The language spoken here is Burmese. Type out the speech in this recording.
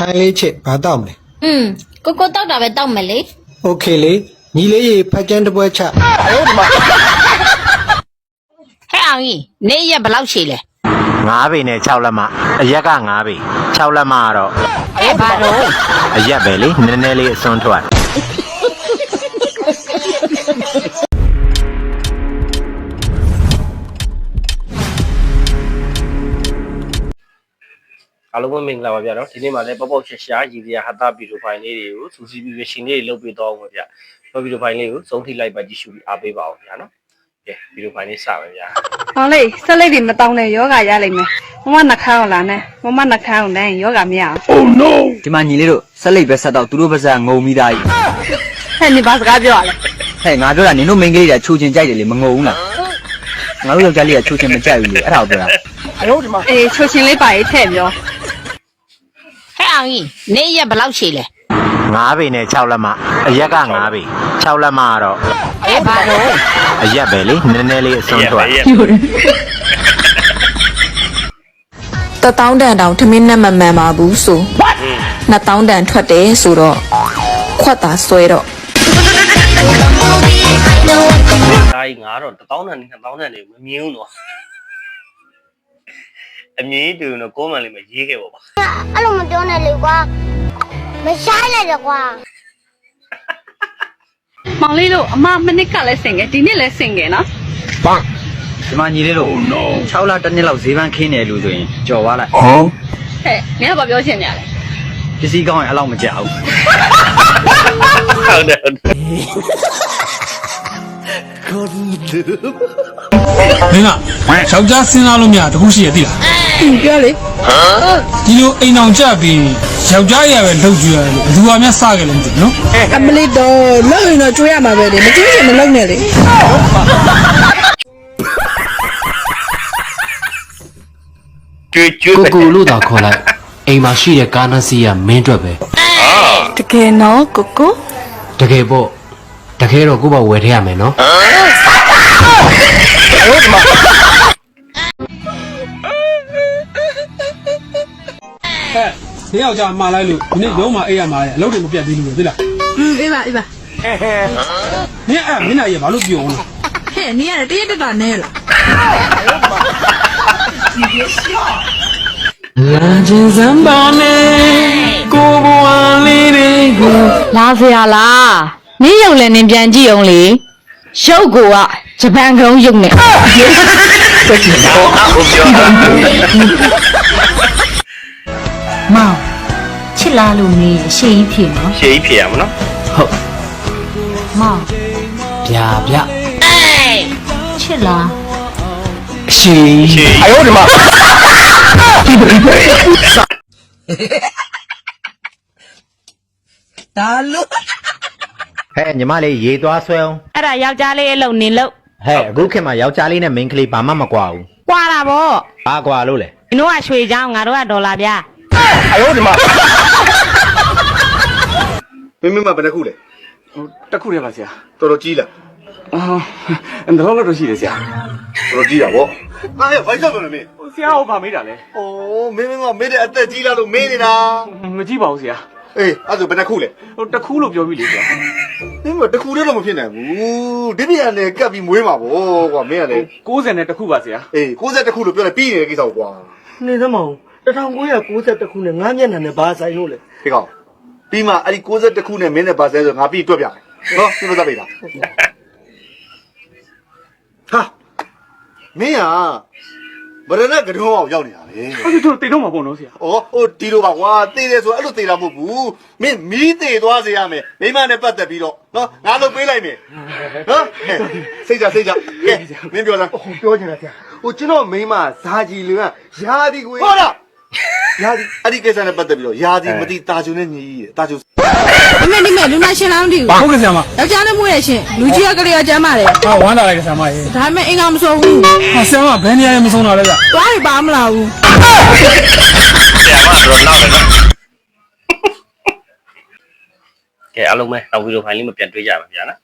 ထိုင်လေးချစ်ဘာတောက်မလဲ ကိုတောက်တာပဲတောက်မယ်လေ โอเคလေညီလေးရေဖက်ကျန်းတစ်ပွဲချ ဟဲ့အောင်ကြီးနေရက်ဘယ်လောက်ရှိလဲ 9 ပေနဲ့6လက်မအရက်က9 ပေ6လက်မကတော့ ဘာတော့ အရက်ပဲလေနည်းနည်းလေးအစွန်းထွက် အားလုံးပဲမင်္ဂလာပါဗျာနော်ဒီနေ့မှလည်းပေါက်ရှာရည်စရာဟာတာဗီဒီယိုဖိုင်လေးတွေကိုစူစီပြီးရှင်လေးတွေလုပ်ပေးတော့အောင်ဗျာဗီဒီယိုဖိုင်လေးကိုစုံထိလိုက်ပါကြည့်ရှုပြီးအားပေးပါအောင်ဗျာနော်ကဲဗီဒီယိုဖိုင်လေးစပါဗျာ 好嘞，这里的没当呢，ယောဂရလိမ့်မယ်။မမနှခမ်းအောင်လားနဲ့မမနှခမ်းအောင်လည်းယောဂမရအောင် Oh no ဒီမှာညီလေးတို့ဆက်လိုက်ပဲဆက်တော့သူတို့ပါစငုံမိသားကြီး ။ဟဲ့နေပါစကားပြောရလဲ ဟဲ့ငါပြောတာနင်တို့မိန်းကလေးတွေကချိုးချင်ကြိုက်တယ်လေမငုံဘူးလားငါတို့ယောက်ျားလေးကချိုးချင်မကြိုက်ဘူးလေအဲ့ဒါကိုပြောတာ ။အေးချိုချင်းလေးပါရေးထည့်ပြော ဟဲ့အောင်ကြီးနေရက်ဘယ်လောက်ရှိလဲ 9 ပေနဲ့6လက်မအရက်က9 ပေ6လက်မကတော့ ဘာတော့ အရက်ပဲလေနည်းနည်းလေးအစွန်းထွက် တတောင်းတန်တောင်ထမင်းနဲ့မမှန်ပါဘူးဆို2000တန်ထွက်တယ်ဆိုတော့ခွက်တာဆွဲတော့ ဒါကြီးငါတော့1000တန်2000တန်တွေမမြင်ဘူးတော့အမြင်တူတော့ကိုမန်လေးမရေးခဲ့ပါပါ အဲ့လိုမပြောနဲ့လေကွာမဆိုင်လိုက်တော့ကွာ ။မောင်လေးတို့အမမနစ်ကလည်းစင်ခဲ့ဒီနေ့လည်းစင်ခဲ့နော် ဒီမှာညီလေးတို့6လတစ်နှစ်လောက်ဈေးပန်းခင်းတယ်လို့ဆိုရင်ကြော်သွားလိုက် ။ဟဲ့မင်းကဘာပြောချင်နေရလဲ ပစ္စည်းကောင်းရင်အဲ့လောက်မကြောက်ဘူး ဟုတ်တယ် မင်းကယောက်ျားစဉ်းစားလို့မရတခုရှိရသိလားပြောလေဒီလိုအိမ်အောင်ကြပြီးယောက်ျားရပဲလှုပ်ကြရတယ်ဘယ်သူမှမစခဲ့လို့မသိဘူးနော် အမလေးတော့လှုပ်ရင်တော့ကျွေးရမှာပဲလေမကျွေးရင်မလှုပ်နဲ့လေ ကျွေး ကိုကိုလို့သာခေါ်လိုက်အိမ်မှာရှိတဲ့ကားနှစီးကမင်းအတွက်ပဲ တကယ်နော်ကိုကို တကယ်ပေါ့တကယ်တော့ကို့ဘဝယ်ထည့်ရမယ်နော် ဟဲ့ဒီယောက်ျားမှားလိုက်လို့ဒီနေ့ရုံးမှာအိပ်ရမှာလေအလုပ်တွေမပြတ်သေးဘူးလို့သိလား အေးပါအေးပါ နင်အဲ့မင်းနိုင်ရဘာလို့ပြောလဲ ဟဲ့နေရတယ်တရက်တက်တာနဲလား လာခြင်းစမ်းပါနဲ့ကိုဘဝလေးတွေကို လာဖရလားနင်းရုံလည်းနင်းပြန်ကြည့်အောင်လေရုပ်ကိုကဂျပန်ကုန်းရုပ်နဲ့ မောင်ချစ်လားလို့မေးရှေ့ကြီးဖြေနော် ရှေးကြီးဖြေရမနော် ဟုတ် မောင် ဗျာဗျ ချစ်လား အရှိ ရှေး အယောဒီမှာ ဒါလို့ ဟဲ့ညီမလေးရေသွားဆွဲအောင် အဲ့ဒါယောက်ျားလေးအလုပ်နင်းလို့ ဟဲ့အခုခေတ်မှာယောက်ျားလေးနဲ့မိန်းကလေးဘာမှမကွာဘူး ကွာတာဗော ဘာကွာလို့လဲ နင်တို့ကရွှေချောင်းငါတို့ကဒေါ်လာပြား အယောဒီမှာ မင်းမဘယ်နှခုလဲ တစ်ခုတည်းပါဆရာ တော်တော်ကြီးလား အော်တော့တော့ရှိတယ်ဆရာ တော်တော်ကြီးတာဗောအားရဘိုက်တော့မလဲမင်း ဆရာဟောဗာမေးတာလေ ဩမင်းကမေးတဲ့အသက်ကြီးလားလို့မေးနေတာ မကြည့်ပါဘူးဆရာ အေးအဲ့ဒါဆိုဘယ်နှခုလဲ ဟိုတစ်ခုလို့ပြောပြီလေဆရာ မင်းကတခုတည်းတော့မဖြစ်နိုင်ဘူးဒီပြန်နဲ့ကပ်ပြီးမွေးမှာဗောကွာမင်းကလေ 90နဲ့တစ်ခုပါဆရာ အေး60ခုလို့ပြောလိုက်ပြီးနေတဲ့ကိစ္စကိုကွာ နေသမောင်1992ခုနဲ့ငါးမျက်နှာနဲ့ဘာဆိုင်လို့လဲ ဒီကောင်ပြီးမှအဲ့ဒီ60ခုနဲ့မင်းနဲ့ပါဆဲဆိုငါပြီးတွက်ပြမယ်နော်ပြလို့သပိတ်လားဟာမင်းကဗရဏကတုံးအောင်ရောက်နေတာလေ အဲ့ဒါတို့တိတ်တော့မှာပေါ့နော်ဆရာ ။ဩဟိုဒီလိုပါကွာတေးတယ်ဆိုအဲ့လိုတေးတာမဟုတ်ဘူး။မင်းမီးတေးသွားစေရမယ်။မိမနဲ့ပတ်သက်ပြီးတော့နော်ငါလုပ်ပေးလိုက်မယ်။နော်စိတ်ကြကဲမင်းပြောစမ်း ပြောချင်တာဆရာဟိုကျွန်တော်မိန်းမဇာကြီးလူကယာဒီကို ဟုတ်လား။ယာဒီအဲ့ဒီကိစ္စနဲ့ပတ်သက်ပြီးတော့ယာဒီမတိတာချွန်နဲ့ညီကြီးတာချွန် ဒီမဲ့လူနာရှင်လောင်းတီကို ဟုတ်ကဲ့ဆရာမ ယောက်ျားနဲ့မွေးရရှင်လူကြီးကလေးကကျမ်းပါတယ် ဟာဝမ်းလာလိုက်ဆရာမရေ ဒါပေမဲ့အင်္ဂါမစောဘူး ဟာဆရာမဘယ်နေရာမှမဆုံးတာလဲဗျ သွားရပါမလားဘူး ဆရာမတော့နောက်တယ်နော်ကဲအားလုံးပဲနောက်ဗီဒီယိုဖိုင်လေးမပြန်တွေ့ကြပါဗျာနော်